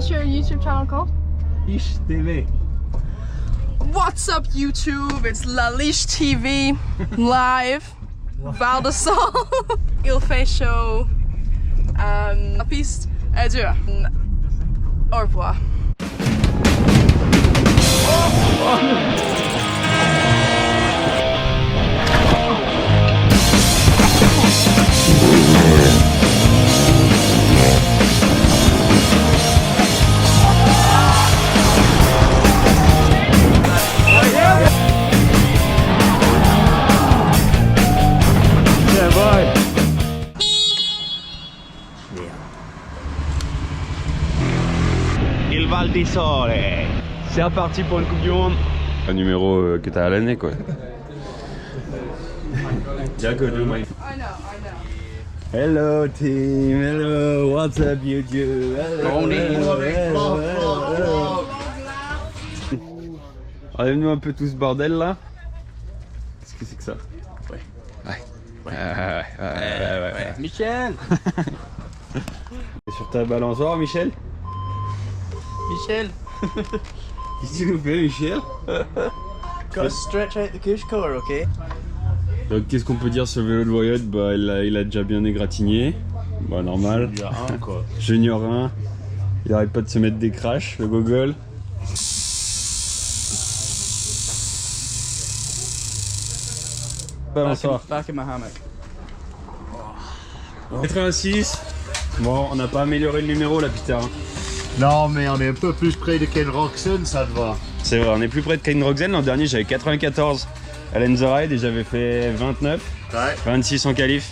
What's your YouTube channel called? Liche TV. What's up YouTube? It's La Liche TV live. Val de Sol. Il fait chaud. La piste est dure. Au revoir. Il Val di Sole. C'est reparti pour une Coupe du Monde. Un numéro que t'as à l'année quoi. Hello team, hello, what's up YouTube? Hello. Enlève-nous un peu tout ce bordel là. Qu'est-ce que c'est que ça? Ouais. Michel. T'es sur ta balançoire Michel? Michel, Qu'est-ce que tu nous fais Michel? gotta stretch out the couche core, okay? Donc qu'est-ce qu'on peut dire sur le vélo de Voyot? Bah il a déjà bien égratigné. Bah normal. Il y a un quoi. Junior 1. Il arrête pas de se mettre des crashs, le gogol. Balançoire. Back in my hammock. 86. Bon, on n'a pas amélioré le numéro là, Peter. Non, mais on est un peu plus près de Ken Roxon, ça te va. C'est vrai, on est plus près de Kane Roxen. L'an dernier, j'avais 94 à Lenzerheide et j'avais fait 29, Ouais, 26 en qualif.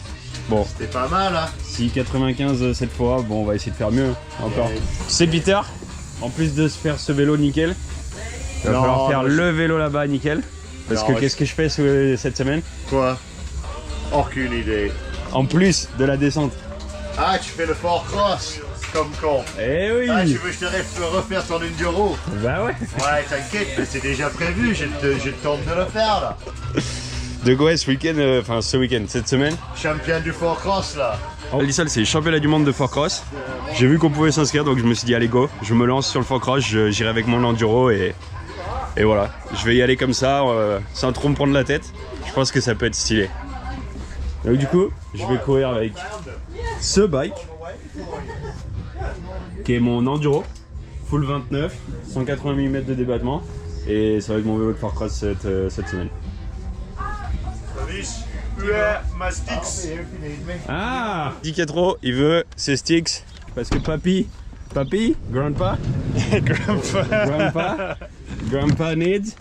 Bon, c'était pas mal, hein. si 95 cette fois, bon, on va essayer de faire mieux encore. Ouais. C'est Peter, en plus de se faire ce vélo nickel, il va Non, falloir faire mais le vélo là-bas nickel. Parce Non, que mais qu'est-ce que je fais cette semaine? Quoi? Aucune idée. En plus de la descente. Ah, tu fais le fort cross, comme con. Eh oui! Ah, tu veux que je te refaire ton enduro? Bah ouais! Ouais, t'inquiète, mais c'est déjà prévu, je te tente de le faire, là. De quoi ce week-end, enfin ce week-end, cette semaine? Champion du fort cross, là. Lissal, c'est le championnat du monde de Fort Cross. J'ai vu qu'on pouvait s'inscrire, donc je me suis dit allez go, je me lance sur le Fort Cross, j'irai avec mon enduro et voilà. Je vais y aller comme ça, sans trop me prendre la tête. Je pense que ça peut être stylé. Donc du coup, je vais courir avec ce bike, qui est mon enduro, full 29, 180 mm de débattement, et ça va être mon vélo de Fort Cross cette semaine. Ma Stix. Ah, Dicatro, il veut ses sticks parce que papy, grandpa, grandpa needs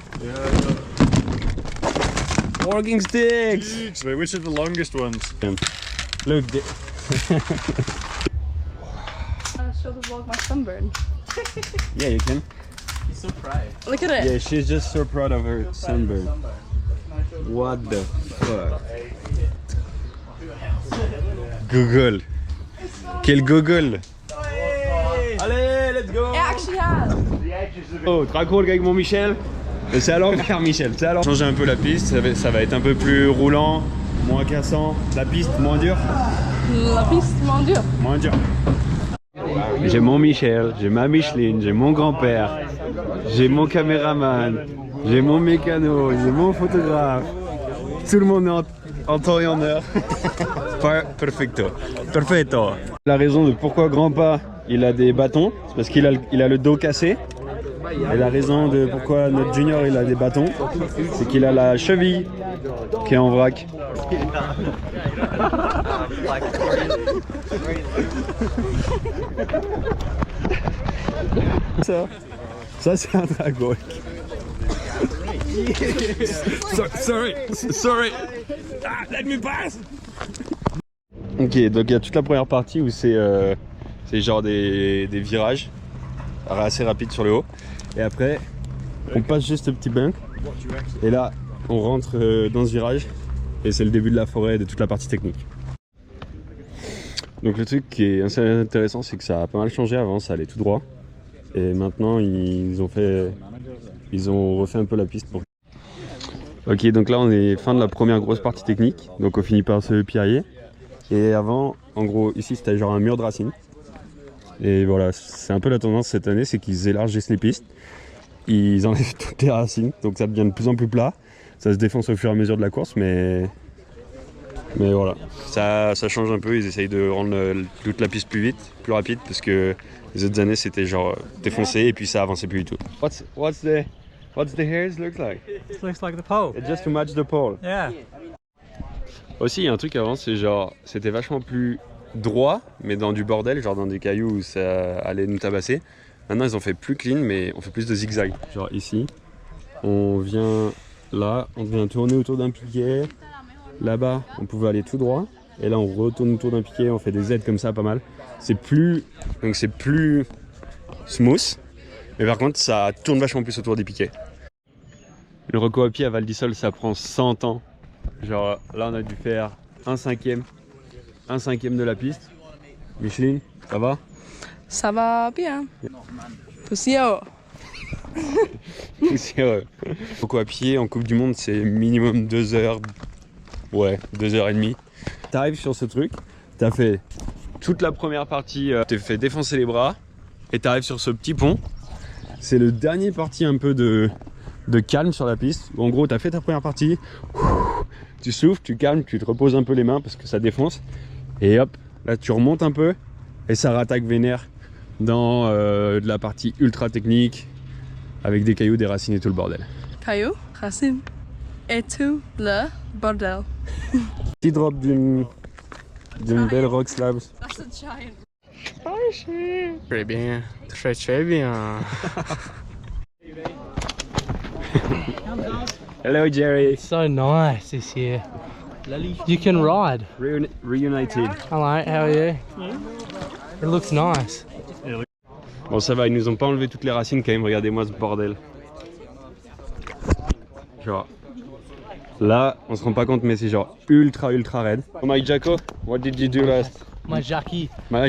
walking sticks. Wait, which are the longest ones? Look, Show the vlog my sunburn. yeah, you can. He's so proud. Look at it. Yeah, she's just so proud of her sunburn. What the fuck? Google. Quel Google? Allez, let's go! It actually has. Oh, très cool avec mon Michel. C'est à l'envers, Michel. C'est à l'envers. Changer un peu la piste, ça va être un peu plus roulant, moins cassant. La piste, moins dure. La piste, mon Dieu. Moins dur. J'ai mon Michel, j'ai ma Micheline, j'ai mon grand-père, j'ai mon caméraman, j'ai mon mécano, j'ai mon photographe. Tout le monde est en temps et en heure. Perfecto. Perfecto. La raison de pourquoi grand-pa il a des bâtons, c'est parce qu'il a le dos cassé. Et la raison de pourquoi notre junior il a des bâtons, c'est qu'il a la cheville qui est en vrac. Ça c'est un dragon. Sorry. Ah, let me pass. Ok, donc il y a toute la première partie où c'est genre des virages assez rapides sur le haut. Et après, on passe juste ce petit bump. Et là, on rentre dans ce virage. Et c'est le début de la forêt et de toute la partie technique. Donc le truc qui est assez intéressant, c'est que ça a pas mal changé. Avant, ça allait tout droit. Et maintenant, ils ont refait un peu la piste. Ok, donc là, on est fin de la première grosse partie technique. Donc on finit par se pierrier. Et avant, en gros, ici, c'était genre un mur de racines. Et voilà, c'est un peu la tendance cette année, c'est qu'ils élargissent les pistes. Ils enlèvent toutes les racines, donc ça devient de plus en plus plat. Ça se défonce au fur et à mesure de la course, mais voilà. Ça change un peu, ils essayent de rendre toute la piste plus vite, plus rapide, parce que les autres années c'était genre défoncé et puis ça avançait plus du tout. What's the hairs look like? It looks like the pole. It's just to match the pole. Yeah. Aussi, il y a un truc avant, c'est genre, c'était vachement plus droit, mais dans du bordel, genre dans des cailloux où ça allait nous tabasser. Maintenant, ils ont fait plus clean, mais on fait plus de zigzag. Genre ici, on vient là, on vient tourner autour d'un piquet. Là-bas, on pouvait aller tout droit. Et là, on retourne autour d'un piquet, on fait des aides comme ça, pas mal. Donc c'est plus smooth. Mais par contre, ça tourne vachement plus autour des piquets. Le reco à pied à Val d'Isole, ça prend 100 ans. Genre là, on a dû faire un cinquième de la piste. Micheline, ça va? Ça va bien. Poussière. Poussiéreux. Reco à pied en Coupe du Monde, c'est minimum 2 heures. Ouais, 2h30. T'arrives sur ce truc, t'as fait toute la première partie, t'es fait défoncer les bras, et t'arrives sur ce petit pont. C'est le dernier parti un peu de calme sur la piste. En gros, t'as fait ta première partie, tu souffles, tu calmes, tu te reposes un peu les mains parce que ça défonce. Et hop, là tu remontes un peu et ça rattaque vénère dans de la partie ultra technique avec des cailloux, des racines et tout le bordel. Caillou, racine et tout le bordel. Petit drop d'une belle rock slab. That's a giant. Très bien. Très bien. Hello Jerry. So nice this year. You can ride. Reunited. Hello, how are you? It looks nice. Bon ça va, ils nous ont pas enlevé toutes les racines quand même, regardez-moi ce bordel. Genre, là on se rend pas compte mais c'est genre ultra raide. Oh my Jacko, what did you do last? My Jackie.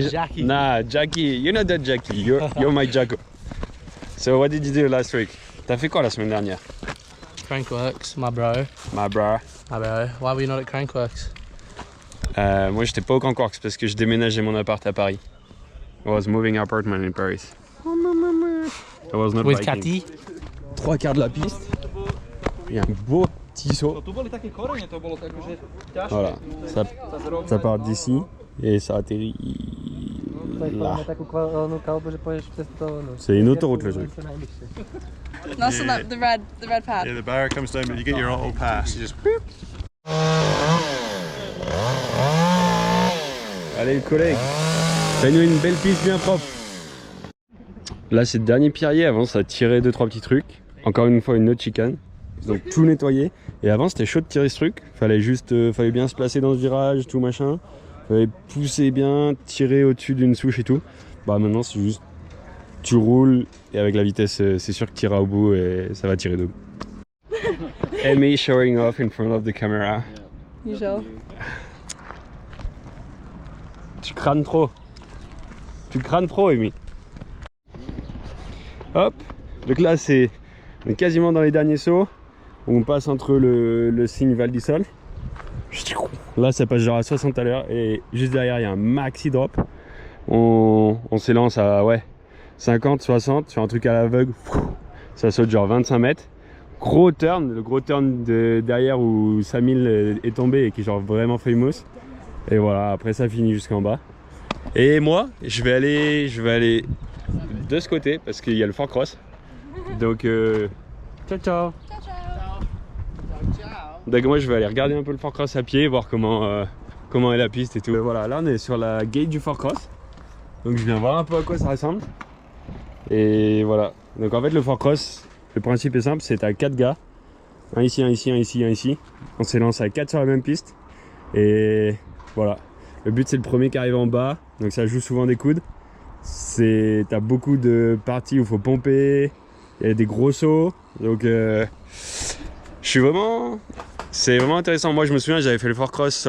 Jackie. Nah, Jackie, you're not that Jackie, you're my Jacko. So what did you do last week? T'as fait quoi la semaine dernière? Crankworks, my bro. My bro. My bro. Why were you not at Crankworks? Moi j'étais pas au Crankworks parce que je déménageais mon appart à Paris. I was moving apartment in Paris. I was not With biking. Cathy? 3/4 de la piste. Il y a un beau petit saut. Voilà, ça part d'ici et ça atterrit là. C'est une autoroute le truc. That's the red pad. Yeah, the barrier comes down, but you get your auto pass. You just boop. Allez le collègue, fais-nous une belle piste bien propre. Là c'est le dernier pierrier, avant ça tirait 2-3 petits trucs. Encore une fois une autre chicane. Donc tout nettoyer. Et avant c'était chaud de tirer ce truc. Fallait bien se placer dans ce virage, tout machin. Fallait pousser bien, tirer au-dessus d'une souche et tout. Bah maintenant c'est juste tu roules et avec la vitesse c'est sûr que tu iras au bout et ça va tirer d'eau. Amy showing off in front of the camera. Usual. Tu crânes trop. Tu crânes trop Amy. Hop. Donc là on est quasiment dans les derniers sauts. On passe entre le signe Val d'Isole. Là ça passe genre à 60 à l'heure et juste derrière il y a un maxi drop. On s'élance à 50, 60 sur un truc à l'aveugle. Ça saute genre 25 mètres. Gros turn, le gros turn de derrière où Samil est tombé et qui est genre vraiment famous. Et voilà, après ça finit jusqu'en bas. Et moi je vais aller de ce côté parce qu'il y a le Fort Cross. Donc ciao ciao. Donc moi je vais aller regarder un peu le Fort Cross à pied, voir comment est la piste et tout. Voilà, là on est sur la gate du Fort Cross. Donc je viens voir un peu à quoi ça ressemble. Et voilà. Donc en fait le Fort Cross, le principe est simple, c'est t'as 4 gars. Un ici, un ici, un ici, un ici. On s'élance à 4 sur la même piste. Et voilà. Le but c'est le premier qui arrive en bas. Donc ça joue souvent des coudes. T'as beaucoup de parties où il faut pomper. Il y a des gros sauts. Donc c'est vraiment intéressant. Moi je me souviens, j'avais fait le Fort Cross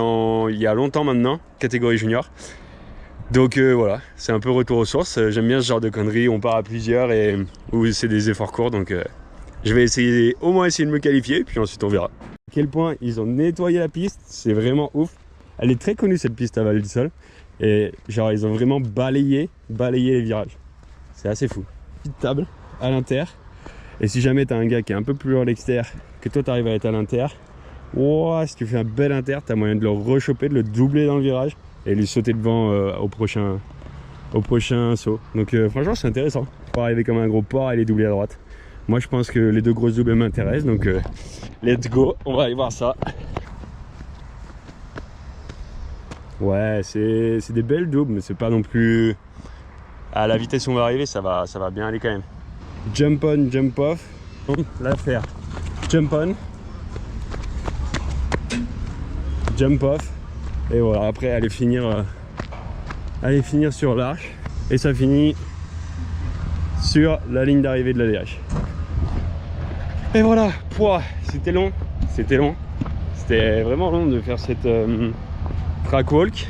il y a longtemps maintenant, catégorie junior. Donc voilà, c'est un peu retour aux sources. J'aime bien ce genre de conneries, on part à plusieurs et où c'est des efforts courts. Donc je vais au moins essayer de me qualifier, puis ensuite on verra. À quel point ils ont nettoyé la piste, c'est vraiment ouf. Elle est très connue cette piste à Val d'Isole. Et genre ils ont vraiment balayé les virages. C'est assez fou. Petite table à l'inter. Et si jamais t'as un gars qui est un peu plus loin à l'extérieur, que toi t'arrives à être à l'inter, wow, si tu fais un bel inter, t'as moyen de le rechoper, de le doubler dans le virage et lui sauter devant au prochain saut. Donc franchement c'est intéressant. Pour arriver comme un gros porc et les doubler à droite. Moi je pense que les deux grosses doubles m'intéressent, donc let's go, on va aller voir ça. Ouais, c'est des belles doubles, mais c'est pas non plus... À la vitesse où on va arriver, ça va bien aller quand même. Jump on, jump off. Là faire jump on, jump off. Et voilà, après aller finir sur l'arche. Et ça finit sur la ligne d'arrivée de la DH. Et voilà, pouah, c'était long. C'était vraiment long de faire cette track walk.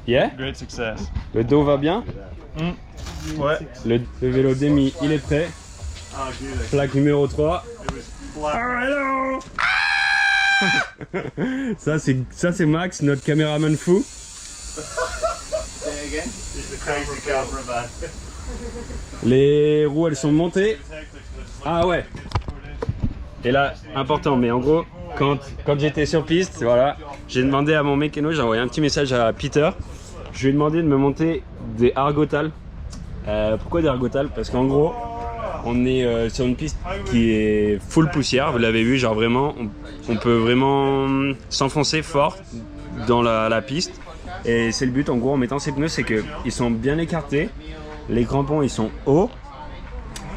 Yeah? Great success. Le dos va bien? Ouais. Le vélo Demi, il est prêt. Plaque numéro 3. hello. Ça c'est Max, notre caméraman fou. Les roues elles sont montées. Ah ouais. Et là, important, mais en gros, quand j'étais sur piste, voilà, j'ai demandé à mon mécano, j'ai envoyé un petit message à Peter. Je lui ai demandé de me monter des Argotales. Pourquoi des Argotales? Parce qu'en gros, on est sur une piste qui est full poussière, vous l'avez vu, genre vraiment, on peut vraiment s'enfoncer fort dans la piste. Et c'est le but en gros en mettant ces pneus, c'est qu'ils sont bien écartés, les crampons ils sont hauts.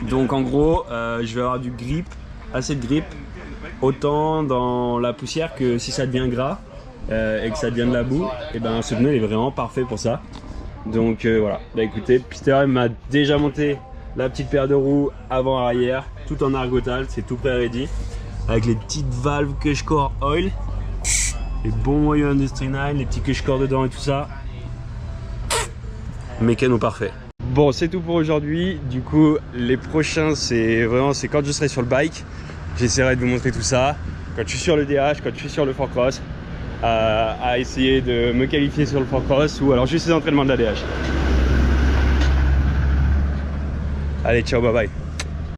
Donc en gros, je vais avoir du grip, assez de grip, autant dans la poussière que si ça devient gras et que ça devient de la boue, et ben ce pneu est vraiment parfait pour ça. Donc voilà, bah écoutez, Peter m'a déjà monté la petite paire de roues avant-arrière, tout en Argotale, c'est tout prêt ready, avec les petites valves Cushcore Oil, les bons moyens Industry 9, les petits Cushcore dedans et tout ça. Mécano parfait. Bon, c'est tout pour aujourd'hui. Du coup, les prochains, c'est quand je serai sur le bike. J'essaierai de vous montrer tout ça. Quand je suis sur le DH, quand je suis sur le 4Cross, à essayer de me qualifier sur le 4Cross ou alors juste les entraînements de la DH. Allez, ciao, bye bye.